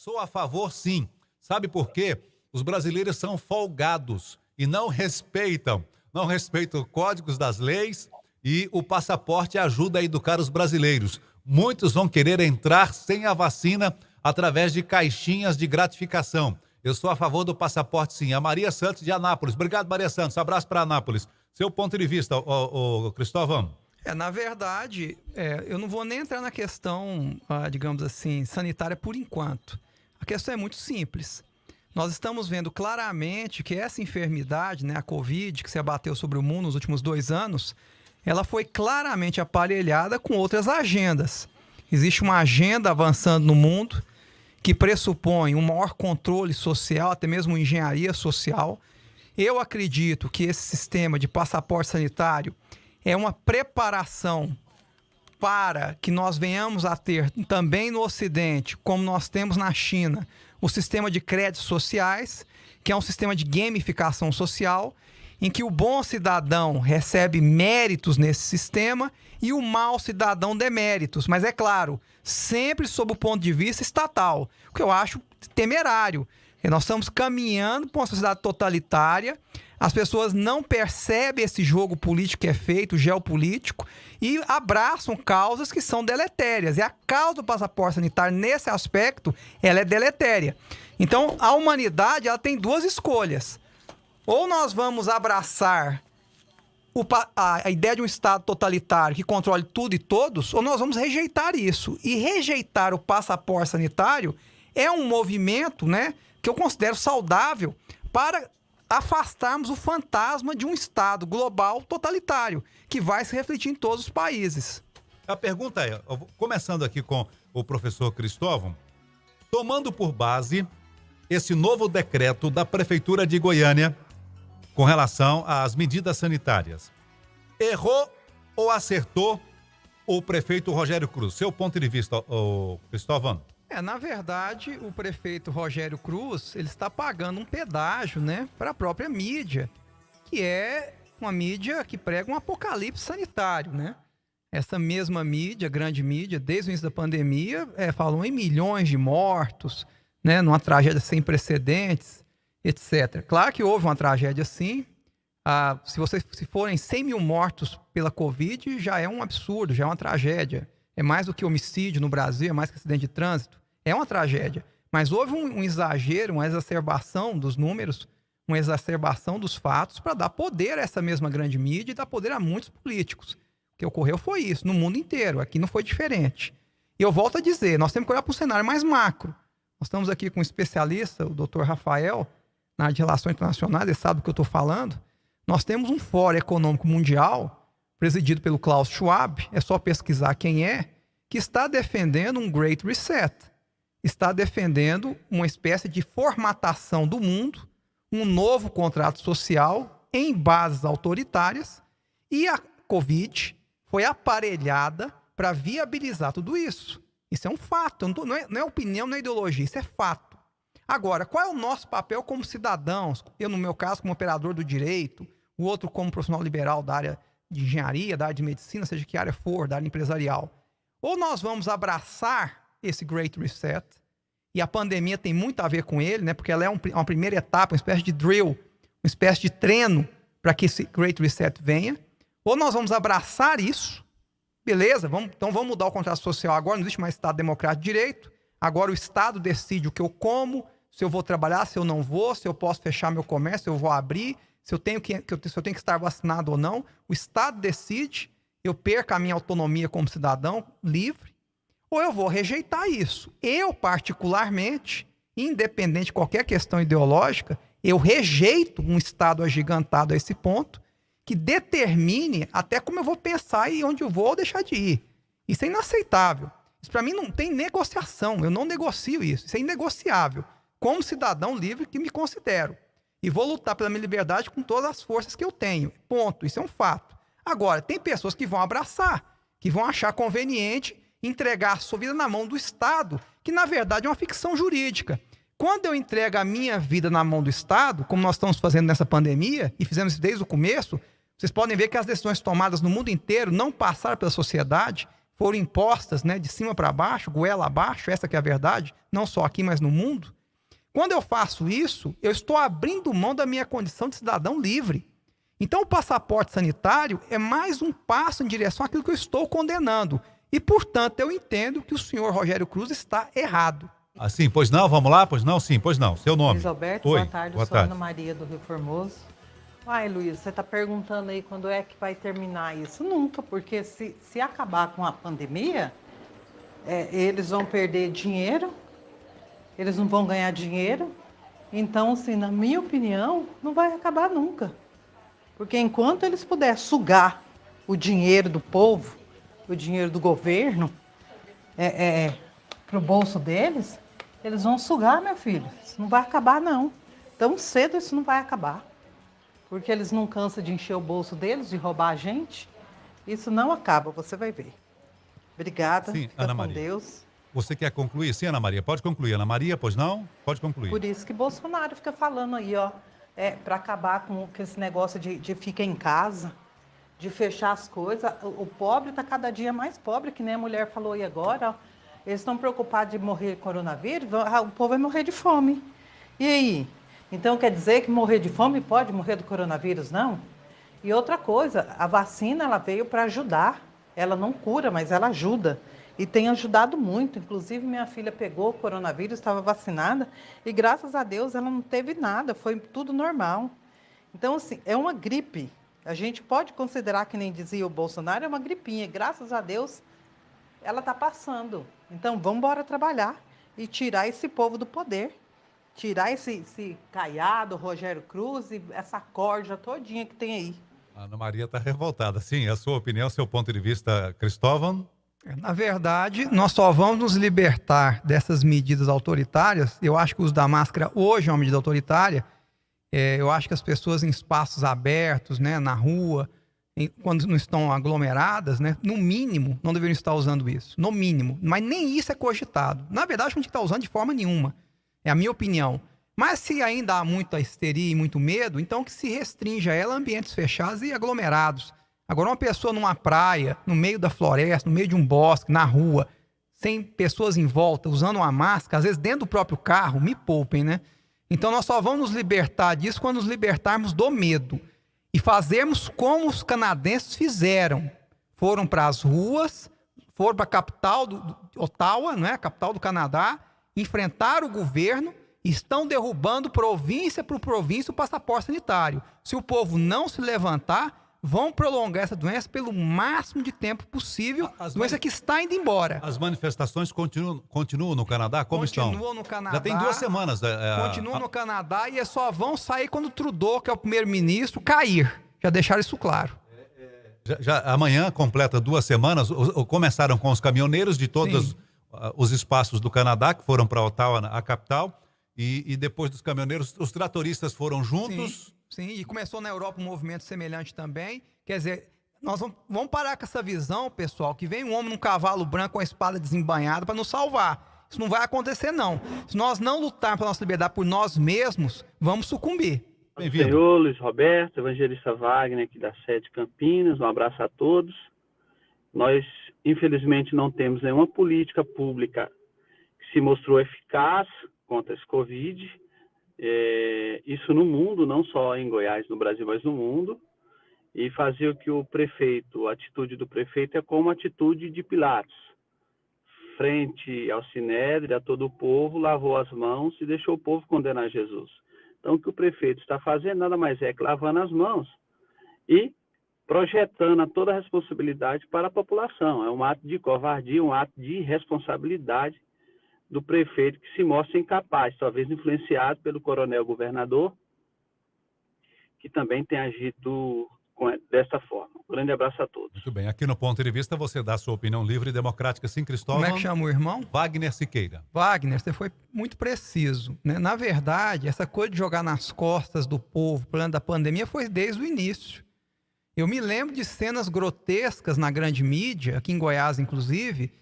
Sou a favor, sim. Sabe por quê? Os brasileiros são folgados e não respeitam códigos das leis, e o passaporte ajuda a educar os brasileiros. Muitos vão querer entrar sem a vacina através de caixinhas de gratificação. Eu sou a favor do passaporte, sim. A Maria Santos de Anápolis. Obrigado, Maria Santos. Abraço para Anápolis. Seu ponto de vista, Cristóvão. Na verdade, eu não vou nem entrar na questão, digamos assim, sanitária por enquanto. A questão é muito simples. Nós estamos vendo claramente que essa enfermidade, né, a Covid, que se abateu sobre o mundo nos últimos 2 anos, ela foi claramente aparelhada com outras agendas. Existe uma agenda avançando no mundo que pressupõe um maior controle social, até mesmo engenharia social. Eu acredito que esse sistema de passaporte sanitário é uma preparação para que nós venhamos a ter também no Ocidente, como nós temos na China, o sistema de créditos sociais, que é um sistema de gamificação social, em que o bom cidadão recebe méritos nesse sistema e o mau cidadão deméritos. Mas é claro, sempre sob o ponto de vista estatal, o que eu acho temerário. Nós estamos caminhando para uma sociedade totalitária, as pessoas não percebem esse jogo político que é feito, geopolítico, e abraçam causas que são deletérias. E a causa do passaporte sanitário, nesse aspecto, ela é deletéria. Então, a humanidade ela tem 2 escolhas. Ou nós vamos abraçar a ideia de um Estado totalitário que controle tudo e todos, ou nós vamos rejeitar isso. E rejeitar o passaporte sanitário é um movimento, né, que eu considero saudável para afastarmos o fantasma de um Estado global totalitário, que vai se refletir em todos os países. A pergunta é, começando aqui com o professor Cristóvão, tomando por base esse novo decreto da Prefeitura de Goiânia com relação às medidas sanitárias, errou ou acertou o prefeito Rogério Cruz? Seu ponto de vista, Cristóvão? Na verdade, o prefeito Rogério Cruz, ele está pagando um pedágio, né, para a própria mídia, que é uma mídia que prega um apocalipse sanitário, né? Essa mesma mídia, grande mídia, desde o início da pandemia, falou em milhões de mortos, né, numa tragédia sem precedentes, etc. Claro que houve uma tragédia sim. Se forem 100 mil mortos pela Covid, já é um absurdo, já é uma tragédia. É mais do que homicídio no Brasil, é mais que acidente de trânsito. É uma tragédia. Mas houve um exagero, uma exacerbação dos números, uma exacerbação dos fatos para dar poder a essa mesma grande mídia e dar poder a muitos políticos. O que ocorreu foi isso, no mundo inteiro. Aqui não foi diferente. E eu volto a dizer, nós temos que olhar para um cenário mais macro. Nós estamos aqui com um especialista, o Dr. Rafael, na área de relações internacionais, ele sabe do que eu estou falando. Nós temos um Fórum Econômico Mundial, presidido pelo Klaus Schwab, é só pesquisar quem é, que está defendendo um Great Reset. Está defendendo uma espécie de formatação do mundo, um novo contrato social em bases autoritárias, e a Covid foi aparelhada para viabilizar tudo isso. Isso é um fato, não é opinião, não é ideologia, isso é fato. Agora, qual é o nosso papel como cidadãos? Eu, no meu caso, como operador do direito, o outro como profissional liberal da área de engenharia, da área de medicina, seja que área for, da área empresarial. Ou nós vamos abraçar esse Great Reset, e a pandemia tem muito a ver com ele, né? Porque ela é uma primeira etapa, uma espécie de drill, uma espécie de treino para que esse Great Reset venha. Ou nós vamos abraçar isso, beleza, então vamos mudar o contrato social agora, não existe mais Estado democrático de direito, agora o Estado decide o que eu como, se eu vou trabalhar, se eu não vou, se eu posso fechar meu comércio, se eu vou abrir, se eu tenho que estar vacinado ou não, o Estado decide, eu perco a minha autonomia como cidadão livre, ou eu vou rejeitar isso. Eu, particularmente, independente de qualquer questão ideológica, eu rejeito um Estado agigantado a esse ponto, que determine até como eu vou pensar e onde eu vou ou deixar de ir. Isso é inaceitável. Isso para mim não tem negociação, eu não negocio isso, isso é inegociável. Como cidadão livre que me considero. E vou lutar pela minha liberdade com todas as forças que eu tenho. Ponto, isso é um fato. Agora, tem pessoas que vão abraçar, que vão achar conveniente entregar a sua vida na mão do Estado, que na verdade é uma ficção jurídica. Quando eu entrego a minha vida na mão do Estado, como nós estamos fazendo nessa pandemia, e fizemos isso desde o começo, vocês podem ver que as decisões tomadas no mundo inteiro não passaram pela sociedade, foram impostas, né, de cima para baixo, goela abaixo, essa que é a verdade, não só aqui, mas no mundo. Quando eu faço isso, eu estou abrindo mão da minha condição de cidadão livre. Então, o passaporte sanitário é mais um passo em direção àquilo que eu estou condenando. E, portanto, eu entendo que o senhor Rogério Cruz está errado. Assim, pois não, vamos lá? Pois não, sim, pois não. Seu nome? Luiz Alberto, Oi, boa tarde, boa sou Ana tarde. Maria do Rio Formoso. Ai, Luiz, você está perguntando aí quando é que vai terminar isso? Nunca, porque se acabar com a pandemia, eles vão perder dinheiro, eles não vão ganhar dinheiro. Então, assim, na minha opinião, não vai acabar nunca. Porque enquanto eles puderem sugar o dinheiro do povo, o dinheiro do governo, para o bolso deles, eles vão sugar, meu filho. Isso não vai acabar, não. Tão cedo isso não vai acabar. Porque eles não cansam de encher o bolso deles, de roubar a gente. Isso não acaba, você vai ver. Obrigada, Sim, fica Ana com Maria. Deus. Você quer concluir? Sim, Ana Maria, pode concluir. Ana Maria, pois não? Pode concluir. Por isso que Bolsonaro fica falando aí, ó, para acabar com esse negócio de ficar em casa, de fechar as coisas. O pobre está cada dia mais pobre, que nem a mulher falou aí agora, ó. Eles estão preocupados de morrer de coronavírus, o povo vai morrer de fome. E aí? Então quer dizer que morrer de fome pode morrer do coronavírus, não? E outra coisa, a vacina ela veio para ajudar. Ela não cura, mas ela ajuda. E tem ajudado muito. Inclusive, minha filha pegou o coronavírus, estava vacinada, e graças a Deus ela não teve nada, foi tudo normal. Então, assim, é uma gripe. A gente pode considerar, que nem dizia o Bolsonaro, é uma gripinha. E graças a Deus ela está passando. Então, vamos embora trabalhar e tirar esse povo do poder. Tirar esse Caiado, Rogério Cruz e essa corja todinha que tem aí. A Ana Maria está revoltada. Sim, a sua opinião, seu ponto de vista, Cristóvão? Na verdade, nós só vamos nos libertar dessas medidas autoritárias. Eu acho que o uso da máscara hoje é uma medida autoritária. Eu acho que as pessoas em espaços abertos, né, na rua, quando não estão aglomeradas, né, no mínimo, não deveriam estar usando isso. No mínimo. Mas nem isso é cogitado. Na verdade, não tem que estar usando de forma nenhuma. É a minha opinião. Mas se ainda há muita histeria e muito medo, então que se restrinja ela a ambientes fechados e aglomerados. Agora, uma pessoa numa praia, no meio da floresta, no meio de um bosque, na rua, sem pessoas em volta, usando uma máscara, às vezes dentro do próprio carro, me poupem, né? Então, nós só vamos nos libertar disso quando nos libertarmos do medo e fazermos como os canadenses fizeram. Foram para as ruas, foram para a capital, Ottawa, não é? A capital do Canadá, enfrentaram o governo e estão derrubando província por província o passaporte sanitário. Se o povo não se levantar, vão prolongar essa doença pelo máximo de tempo possível, doença que está indo embora. As manifestações continuam no Canadá? Como estão? Continuam no Canadá. Já tem 2 semanas. Continuam no Canadá e só vão sair quando o Trudeau, que é o primeiro-ministro, cair. Já deixaram isso claro. Amanhã completa 2 semanas. Começaram com os caminhoneiros de todos os espaços do Canadá, que foram para Ottawa, a capital, e depois dos caminhoneiros, os tratoristas foram juntos. Sim, e começou na Europa um movimento semelhante também. Quer dizer, nós vamos parar com essa visão, pessoal, que vem um homem num cavalo branco com a espada desembainhada para nos salvar. Isso não vai acontecer, não. Se nós não lutarmos pela nossa liberdade por nós mesmos, vamos sucumbir. Bem-vindo. Senhor Luiz Roberto, evangelista Wagner, aqui da sede Campinas, um abraço a todos. Nós, infelizmente, não temos nenhuma política pública que se mostrou eficaz contra esse Covid. Isso no mundo, não só em Goiás, no Brasil, mas no mundo. E fazia o que o prefeito, a atitude do prefeito é como a atitude de Pilatos. Frente ao Sinédrio, a todo o povo, lavou as mãos e deixou o povo condenar Jesus. Então, o que o prefeito está fazendo nada mais é que lavando as mãos e projetando toda a responsabilidade para a população. É um ato de covardia, um ato de irresponsabilidade do prefeito que se mostra incapaz, talvez influenciado pelo coronel governador, que também tem agido desta forma. Um grande abraço a todos. Muito bem. Aqui no Ponto de Vista você dá a sua opinião livre e democrática. Sim, Cristóvão? Como é que chama o irmão? Wagner Siqueira. Wagner, você foi muito preciso, né? Na verdade, essa coisa de jogar nas costas do povo o plano da pandemia foi desde o início. Eu me lembro de cenas grotescas na grande mídia, aqui em Goiás, inclusive,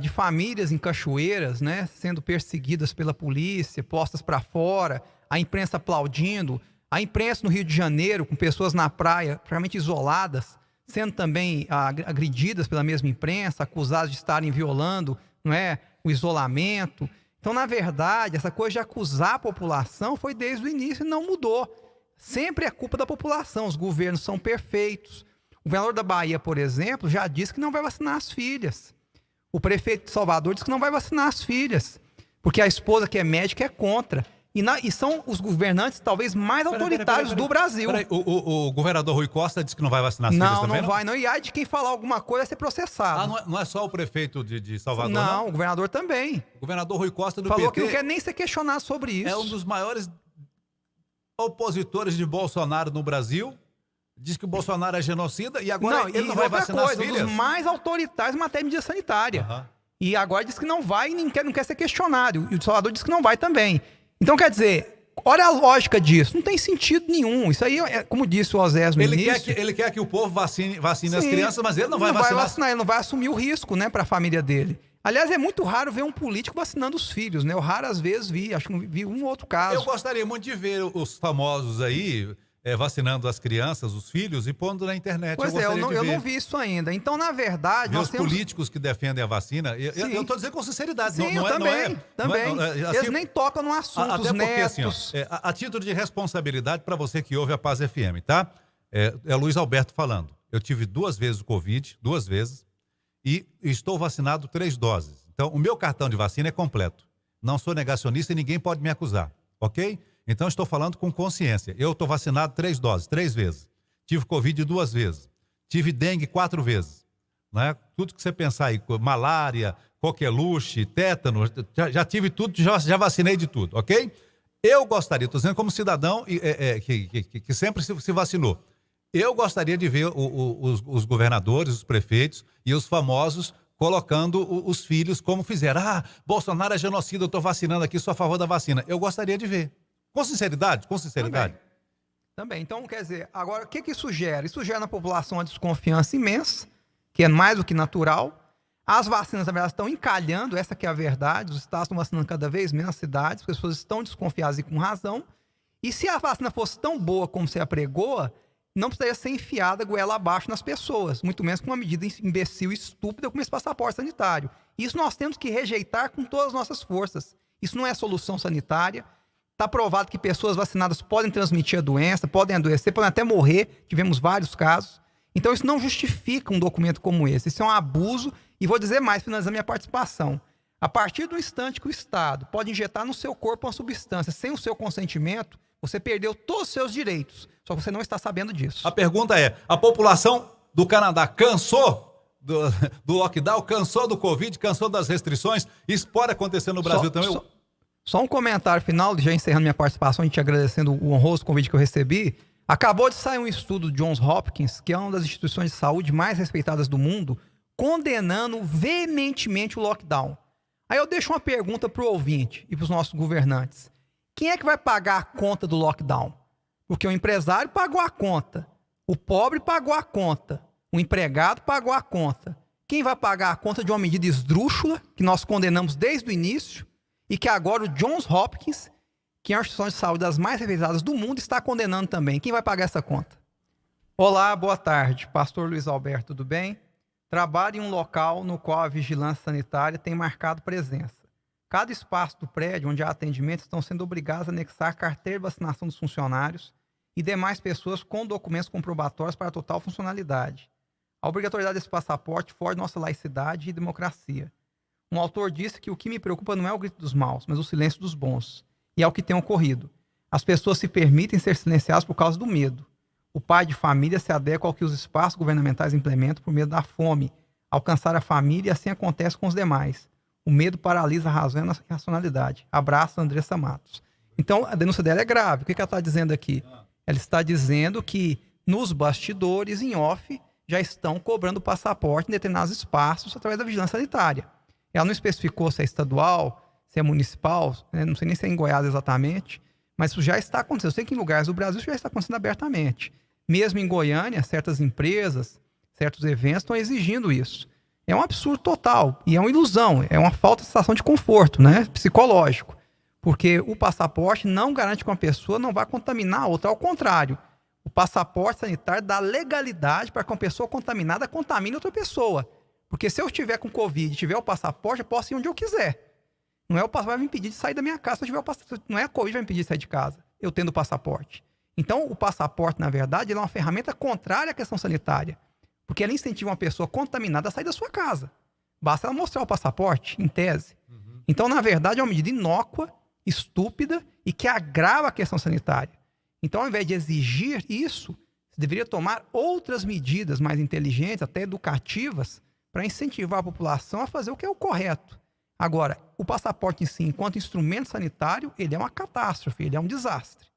de famílias em cachoeiras, né, sendo perseguidas pela polícia, postas para fora, a imprensa aplaudindo, a imprensa no Rio de Janeiro, com pessoas na praia, praticamente isoladas, sendo também agredidas pela mesma imprensa, acusadas de estarem violando, não é, o isolamento. Então, na verdade, essa coisa de acusar a população foi desde o início e não mudou. Sempre é culpa da população, os governos são perfeitos. O governador da Bahia, por exemplo, já disse que não vai vacinar as filhas. O prefeito de Salvador disse que não vai vacinar as filhas, porque a esposa, que é médica, é contra. E são os governantes talvez mais autoritários do Brasil. O governador Rui Costa disse que não vai vacinar as filhas também? Não vai, não. E aí de quem falar alguma coisa vai ser processado. Não é só o prefeito de Salvador, não? Não, o governador também. O governador Rui Costa do falou PT... que não quer nem ser questionado sobre isso. É um dos maiores opositores de Bolsonaro no Brasil. Diz que o Bolsonaro é genocida e agora ele não vai vacinar as filhas. Um dos mais autoritários em matéria de medida sanitária. Uhum. E agora diz que não vai e não quer ser questionado. E o Salvador diz que não vai também. Então, quer dizer, olha a lógica disso. Não tem sentido nenhum. Isso aí, como disse o Osés no início... Ele quer que o povo vacine as crianças, mas ele não vai vacinar. Ele não vai assumir o risco, né, para a família dele. Aliás, é muito raro ver um político vacinando os filhos, né? Eu raras vezes vi, acho que vi um ou outro caso. Eu gostaria muito de ver os famosos aí... vacinando as crianças, os filhos, e pondo na internet. Pois eu não vi isso ainda. Então, na verdade... Os políticos que defendem a vacina, eu estou dizendo com sinceridade. Sim, também. Eles nem tocam no assunto, até os porque, netos. Assim, a título de responsabilidade para você que ouve a Paz FM, tá? É Luiz Alberto falando. Eu tive 2 vezes o Covid, 2 vezes, e estou vacinado 3 doses. Então, o meu cartão de vacina é completo. Não sou negacionista e ninguém pode me acusar, ok? Então, estou falando com consciência. Eu estou vacinado 3 doses, 3 vezes. Tive Covid 2 vezes. Tive dengue 4 vezes. Né? Tudo que você pensar aí, malária, coqueluche, tétano, já tive tudo, já vacinei de tudo, ok? Eu gostaria, estou dizendo como cidadão que sempre se vacinou. Eu gostaria de ver os governadores, os prefeitos e os famosos colocando os filhos como fizeram. Bolsonaro é genocida, eu estou vacinando aqui, sou a favor da vacina. Eu gostaria de ver. Com sinceridade? Também. Então, quer dizer, agora, o que isso gera? Isso gera na população uma desconfiança imensa, que é mais do que natural. As vacinas, na verdade, estão encalhando, essa que é a verdade. Os estados estão vacinando cada vez menos as cidades, as pessoas estão desconfiadas e com razão. E se a vacina fosse tão boa como você apregoa, não precisaria ser enfiada goela abaixo nas pessoas, muito menos com uma medida imbecil e estúpida como esse passaporte sanitário. Isso nós temos que rejeitar com todas as nossas forças. Isso não é solução sanitária. Está provado que pessoas vacinadas podem transmitir a doença, podem adoecer, podem até morrer. Tivemos vários casos. Então, isso não justifica um documento como esse. Isso é um abuso. E vou dizer mais, finalizando a minha participação. A partir do instante que o Estado pode injetar no seu corpo uma substância sem o seu consentimento, você perdeu todos os seus direitos. Só que você não está sabendo disso. A pergunta é, a população do Canadá cansou do lockdown, cansou do Covid, cansou das restrições? Isso pode acontecer no Brasil também? Só um comentário final, já encerrando minha participação, a gente agradecendo o honroso convite que eu recebi. Acabou de sair um estudo do Johns Hopkins, que é uma das instituições de saúde mais respeitadas do mundo, condenando veementemente o lockdown. Aí eu deixo uma pergunta para o ouvinte e para os nossos governantes. Quem é que vai pagar a conta do lockdown? Porque o empresário pagou a conta, o pobre pagou a conta, o empregado pagou a conta. Quem vai pagar a conta de uma medida esdrúxula, que nós condenamos desde o início, e que agora o Johns Hopkins, que é uma instituição de saúde das mais respeitadas do mundo, está condenando também. Quem vai pagar essa conta? Olá, boa tarde. Pastor Luiz Alberto, tudo bem? Trabalho em um local no qual a vigilância sanitária tem marcado presença. Cada espaço do prédio onde há atendimento estão sendo obrigados a anexar carteira de vacinação dos funcionários e demais pessoas com documentos comprobatórios para total funcionalidade. A obrigatoriedade desse passaporte foge nossa laicidade e democracia. Um autor disse que o que me preocupa não é o grito dos maus, mas o silêncio dos bons. E é o que tem ocorrido. As pessoas se permitem ser silenciadas por causa do medo. O pai de família se adequa ao que os espaços governamentais implementam por medo da fome, alcançar a família, e assim acontece com os demais. O medo paralisa a razão e a racionalidade. Abraço, Andressa Matos. Então, a denúncia dela é grave. O que ela está dizendo aqui? Ela está dizendo que nos bastidores, em off, já estão cobrando passaporte em determinados espaços através da vigilância sanitária. Ela não especificou se é estadual, se é municipal, né? Não sei nem se é em Goiás exatamente, mas isso já está acontecendo. Eu sei que em lugares do Brasil isso já está acontecendo abertamente. Mesmo em Goiânia, certas empresas, certos eventos estão exigindo isso. É um absurdo total e é uma ilusão, é uma falta de sensação de conforto, né? Psicológico. Porque o passaporte não garante que uma pessoa não vá contaminar a outra. Ao contrário, O passaporte sanitário dá legalidade para que uma pessoa contaminada contamine outra pessoa. Porque se eu estiver com Covid e tiver o passaporte, eu posso ir onde eu quiser. Não é o passaporte que vai me impedir de sair da minha casa. Se eu tiver o passaporte, não é a Covid que vai me impedir de sair de casa, eu tendo o passaporte. Então, o passaporte, na verdade, ele é uma ferramenta contrária à questão sanitária. Porque ela incentiva uma pessoa contaminada a sair da sua casa. Basta ela mostrar o passaporte, em tese. Então, na verdade, é uma medida inócua, estúpida e que agrava a questão sanitária. Então, ao invés de exigir isso, você deveria tomar outras medidas mais inteligentes, até educativas, para incentivar a população a fazer o que é o correto. Agora, o passaporte em si, enquanto instrumento sanitário, ele é uma catástrofe, ele é um desastre.